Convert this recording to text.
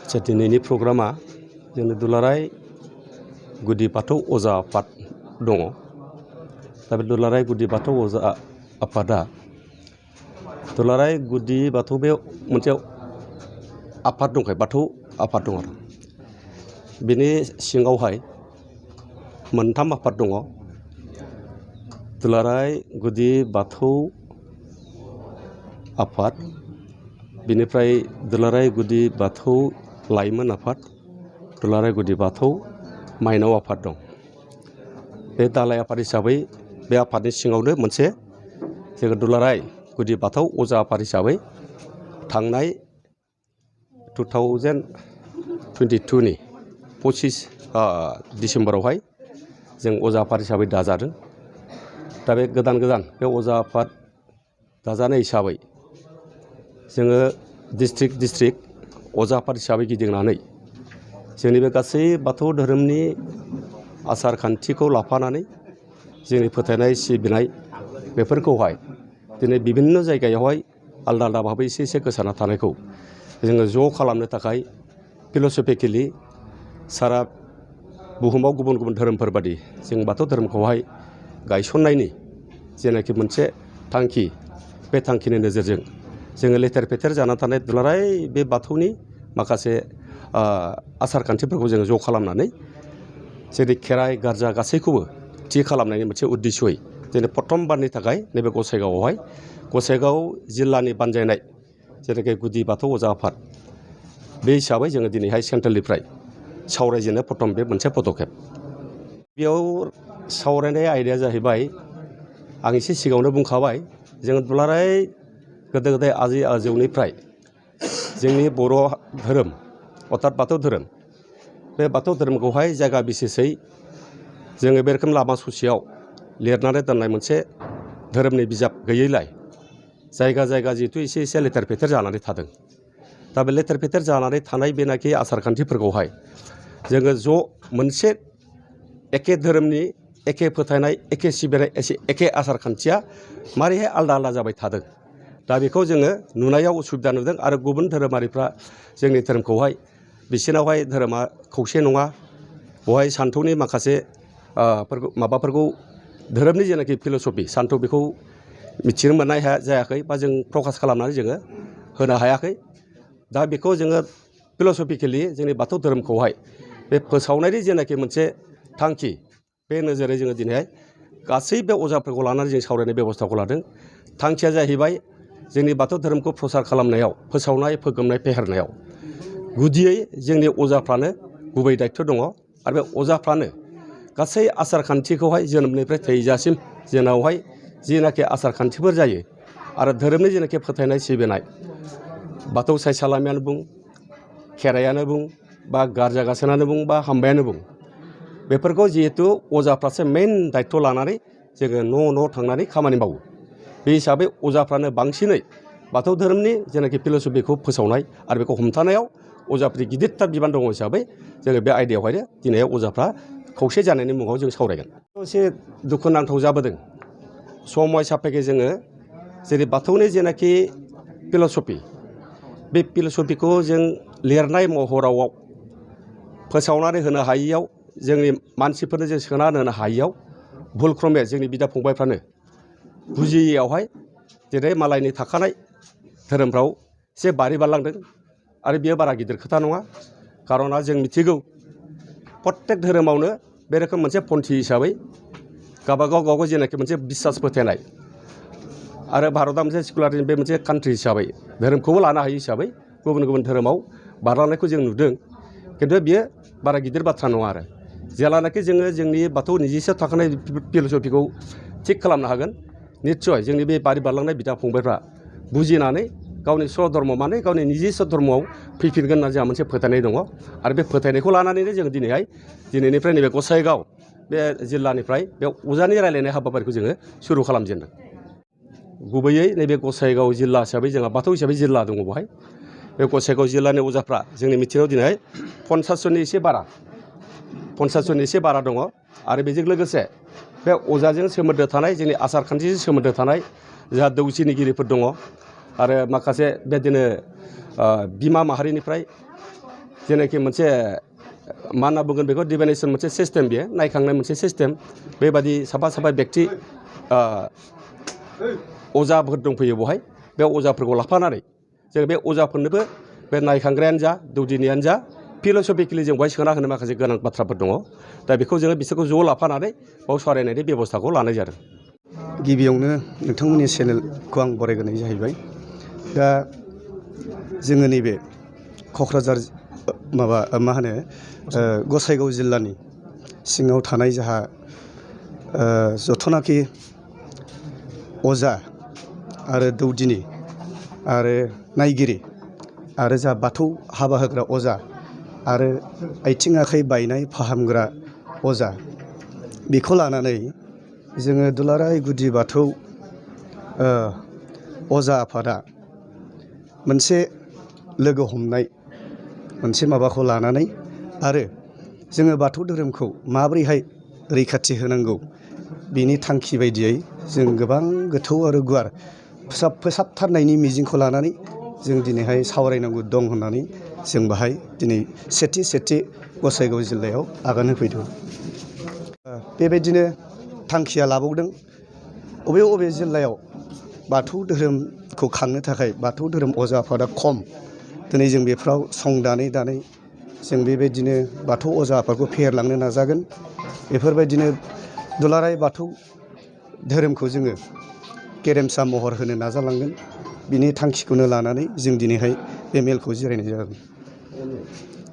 दिनैनि प्रग्रामा जोंनि दुलाराय गुदि बाथौ अजा आफाद दङ। दा बे दुलाराय गुदि बाथौ अजा आफादा दुलाराय गुदि बाथौ बे मोनसे आफाद दंखायो, बाथौ आफाद दङ आरो बेनि सिङावहाय मोनथाम आफाद दङ। दुलाराय गुदि बाथौ आफाद, बिनिफ्राय दुलाराय गुदि बाथौ लाइमोन आफाद, दुलाराय गुदि बाथौ माइनाव आफाद दं। बे दालाय आफाद हिसाबै बे आफादनि सिङावनो मोनसे जोङो दुलाराय गुदि बाथौ अजा आफाद हिसाबै थांनाय 2022 नि 25 डिसेम्बरावहाय जों अजा आफाद हिसाबै दाजादों। दा बे गोदान बे अजा आफाद दाजानाय हिसाबै जोङो डिस्ट्रिक्ट अजा आफाद हिसाबै गिदिंनानै जोंनि बे गासै बाथौ धोरोमनि आसार खान्थिखौ लाफानानै जोंनि फोथायनाय सिबिनाय बेफोरखौहाय दिनै बिभिन्न जायगायावहाय आलदा आलदा भाबै एसे गोसारना थानायखौ जोङो ज' खालामनो थाखाय फिल'सफिकेलि सारा बुहुमाव गुबुन गुबुन धोरोमफोर बादि जों बाथौ धोरोमखौहाय गायसननायनि जेनाखि मोनसे थांखि, बे थांखिनि नोजोरजों जोङो लेथेर फेथेर जाना थानाय दुलाराय बे बाथौनि माखासे आसार खान्थिफोरखौ जोङो ज' खालामनानै जेरै खेराइ गार्जा गासैखौबो थि खालामनायनि मोनसे उद्देश्ययै दिनै प्रथमबारनि थाखाय नैबे गसाइगाव जिल्लानि बानजायनाय जेनाखि गुदि बाथौ अजा आफाद, बे हिसाबै जोङो दिनैहाय सेन्ट्रेलनिफ्राय सावरायजेननो प्रथम बे मोनसे पदखेब। बेयाव सावरायनाय आयदाया जाहैबाय, आं एसे सिगाङावनो बुंखाबाय, जोङो दुलाराय गोदो गोदाय आजै आजौनिफ्राय जोंनि बर' धोरोम अर्थात बाथौ धोरोम, बे बाथौ धोरोमखौहाय जायगा बिसेसै जोङो बे रोखोम लामा ससेयाव लिरनानै दोननाय मोनसे धोरोमनि बिजाब गैयैलाय जायगा जायगा जिहेथु एसे लेथेर फेथेर जानानै थादों। दा बे लेथेर फेथेर जानानै थानाय बेनाखि आसार खान्थिफोरखौहाय जोङो ज' मोनसे एखे धोरोमनि एखे फोथायनाय, एखे सिबिनाय, एखे आसार खान्थिया मारैहाय आलदा आलदा जाबाय थादों। दा बेखौ जोङो नुनायाव उसुबिदा नुदों आरो गुबुन धोरोमारिफ्रा जोंनि धोरोमखौहाय बिसोरनावहाय धोरोमा खौसे नङा, बेवहाय सान्थौनि माखासे माबाफोरखौ धोरोमनि जेनाखि फिल'सफि सान्थौ बेखौ मिथिनो मोननाय जायाखै बा जों प्रकास खालामनानै जोङो होनो हायाखै। दा बेखौ जोङो फिल'सफिकेलि जोंनि बाथौ धोरोमखौहाय बे फोसावनायनि जेनाखि मोनसे थांखि, बे नोजोरै जोङो दिनैहाय गासै बे अजाफोरखौ लानानै जों सावरायनाय बेबस्थाखौ लादों। थांखिया जाहैबाय जोंनि बाथौ धोरोमखौ प्रसार खालामनायाव, फोसावनाय फोगोमनाय फेहेरनायाव गुदियै जोंनि अजाफ्रानो गुबै दायथ' दङ। आरो बे अजाफ्रानो गासै आसार खान्थिखौहाय जोनोमनिफ्राय थैजासिम जोंनावहाय जिनाखि आसार खान्थिफोर जायो आरो धोरोमनि जेनाखि फोथायनाय सिबिनाय, बाथौ सायसालामियानो बुं, खेराइयानो बुं, बा गार्जा गासोनानो बुं, बा हामबायानो बुं, बेफोरखौ जिहेथु अजाफ्रासो मेइन दायथ' लानानै जोङो न' थांनानै खामानि मावो। बे हिसाबै अजाफ्रानो बांसिनै बाथौ धोरोमनि जेनाखि फिल'सफिखौ फोसावनाय आरो बेखौ हमथानायाव अजाफोरनि गिदिरथार बिबान दङ हिसाबै जोङो बे आयदायावहायनो दिनै अजाफ्रा खौसे जानायनि मुङाव जों सावरायगोन। एसे दुखुनांथाव जाबोदों समय सापेखे जोङो जेरै बाथौनि जेनाखि फिल'सफि, बे फिल'सफिखौ जों लिरनाय महराव फोसावनानै होनो हायियाव, जोंनि मानसिफोरनो जों सोनानै होनो हायियाव भुलक्रमे जोंनि बिदा फंबायफ्रानो बुजियैयावहाय जेरै मालायनि थाखानाय धोरोमफ्राव एसे बारि बारलांदों। आरो बेयो बारा गिदिर खोथा नङा, खार'ना जों मिथिगौ प्रत्येक धोरोमावनो बे रोखोम मोनसे पन्थी हिसाबै गावबागाव जेनाखि मोनसे बिसास फोथायनाय, आरो भारतआ मोनसे सेकुलारिज्म बे मोनसे कान्ट्रि हिसाबै धोरोमखौबो लानो हायो हिसाबै गुबुन गुबुन धोरोमाव बारलांनायखौ जों नुदों। खिन्थु बियो बारा गिदिर बाथ्रा नङा आरो जेलानाखि जोङो जोंनि बाथौ निजिसो थाखानाय फिल'सफिखौ थिग खालामनो हागोन, निस्सय जोंनि बे बारि बारलांनाय बिदा फंबायफ्रा बुजिनानै गावनि स्वधर्म माने गावनि निजिस धर्मआव फैफिनगोन होनना जोंहा मोनसे फोथायनाय दङ। आरो बे फोथायनायखौ लानानैनो जोङो दिनैनिफ्राय नैबे गसाइगाव बे जिल्लानिफ्राय बे अजानि रायलायनाय हाबाफारिखौ जोङो सुरु खालामजेनदों। गुबैयै नैबे गसाइगाव जिल्ला हिसाबै जोंहा बाथौ हिसाबै जिल्ला दङ बेवहाय। बे गसाइगाव जिल्लानि अजाफ्रा जोंनि मिथिनायाव दिनैहाय 50 जननि एसे बारा दङ। आरो बेजों लोगोसे बे अजाजों सोमोन्दो थानाय, जोंनि आसार खान्थिजों सोमोन्दो थानाय जोंहा दौसिनिगिरिफोर दङ। आरो माखासे बेदिनो बिमा माहारिनिफ्राय जेनाखि मोनसे मा होनना बुंगोन बेखौ डिभाइनेसन मोनसे सिस्टेम बेयो नायखांनाय मोनसे सिस्टेम बेबादि साफा साफा बेक्ति अजाफोर दंफैयो बहाय बे अजाफोरखौ लाफानानै जों बे अजाफोरनोबो बे नायखांग्रायानो जा दौदिनियानो जा फिलसफिकेलि जों बेवहाय सोना होनो माखासे गोनां बाथ्राफोर दङ दा बेखौ जोङो बिसोरखौ ज' लाफानानै बाव सावरायनायनि बेब'स्थाखौ लानाय जादों। गिबियावनो नोंथांमोननि चेनेलखौ आं बरायग्रोनाय जाहैबाय। दा जोङो नैबे क'क्राझार मा होनो गसाइगाव जिल्लानि सिङाव थानाय जाहा जथनाखि अजा आरो दौदिनि आरो नायगिरि आरो जा बाथौ हाबा होग्रा अजा आरो आथिं आखाइ बायनाय फाहामग्रा अजा बेखौ लानानै जोङो दुलाराय गुदि बाथौ अजा आफादा मोनसे लोगो हमनाय मोनसे माबाखौ लानानै आरो जोङो बाथौ धोरोमखौ माबोरैहाय रैखाथि होनांगौ बिनि थांखि बायदियै जों गोबां गोथौ आरो गुवार फोसाबथारनायनि मिजिंखौ लानानै जों दिनैहाय सावरायनांगौ दं होननानै जों बाहाय दिनै सेथि गसाइगाव जिल्लायाव आगान होफैदों। बेबायदिनो थांखिया लाबावदों अबे जिल्लायाव बाथौ धोरोमखौ खांनो थाखाय बाथौ धोरोम अजा आफादा खम दिनै जों बेफ्राव सं दानै जों बेबायदिनो बाथौ अजा आफादखौ फेहेरलांनो नाजागोन। बेफोरबायदिनो दुलाराय बाथौ धोरोमखौ जोङो गेरेमसा महर होनो नाजालांगोन। बिनि थांखिखौनो लानानै जों दिनैहाय बे मेलखौ जिरायनाय जागोन।